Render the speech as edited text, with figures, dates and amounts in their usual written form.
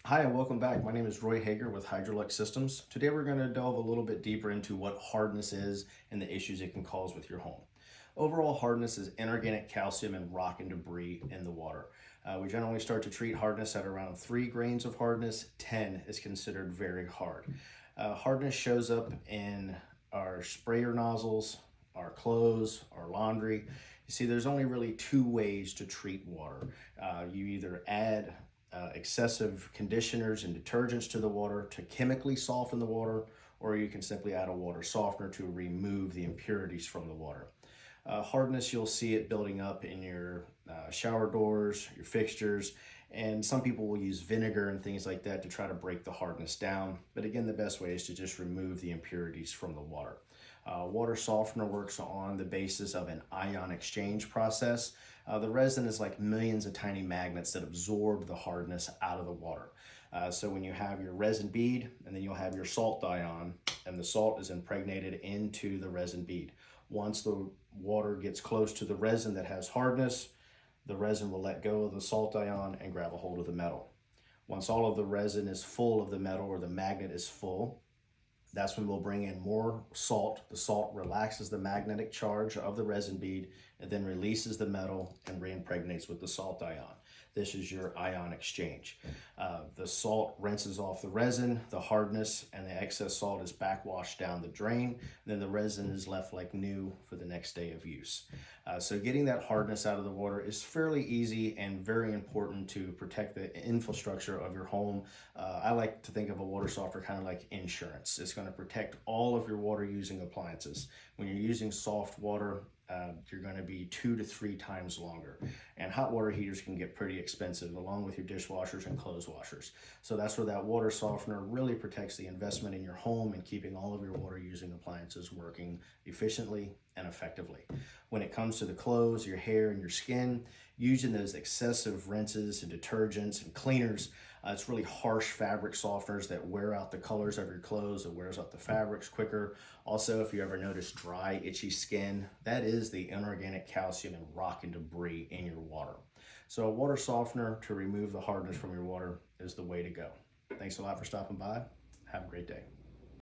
Hi and welcome back. My name is Roy Hager with Hydrolux Systems. Today we're going to delve a little bit deeper into what hardness is and the issues it can cause with your home. Overall, hardness is inorganic calcium and rock and debris in the water. We generally start to treat hardness at around 3 grains of hardness. 10 is considered very hard. Hardness shows up in our sprayer nozzles, our clothes, our laundry. You see, there's only really two ways to treat water. You either add excessive conditioners and detergents to the water to chemically soften the water, or you can simply add a water softener to remove the impurities from the water. Hardness, you'll see it building up in your shower doors, your fixtures, and some people will use vinegar and things like that to try to break the hardness down. But again, the best way is to just remove the impurities from the water. Water softener works on the basis of an ion exchange process. The resin is like millions of tiny magnets that absorb the hardness out of the water. So when you have your resin bead, and then you'll have your salt ion, and the salt is impregnated into the resin bead. Once the water gets close to the resin that has hardness, the resin will let go of the salt ion and grab a hold of the metal. Once all of the resin is full of the metal, or the magnet is full, that's when we'll bring in more salt. The salt relaxes the magnetic charge of the resin bead and then releases the metal and reimpregnates with the salt ion. This is your ion exchange. The salt rinses off the resin, the hardness, and the excess salt is backwashed down the drain. And then the resin is left like new for the next day of use. So getting that hardness out of the water is fairly easy and very important to protect the infrastructure of your home. I like to think of a water softener kind of like insurance. It's going to protect all of your water using appliances. When you're using soft water, you're going to be 2 to 3 times longer. And hot water heaters can get pretty expensive, along with your dishwashers and clothes washers. So that's where that water softener really protects the investment in your home and keeping all of your water using appliances working efficiently and effectively. When it comes to the clothes, your hair, and your skin, using those excessive rinses and detergents and cleaners, it's really harsh fabric softeners that wear out the colors of your clothes. It wears out the fabrics quicker. Also, if you ever notice dry, itchy skin, that is the inorganic calcium and rock and debris in your water. So a water softener to remove the hardness from your water is the way to go. Thanks a lot for stopping by. Have a great day.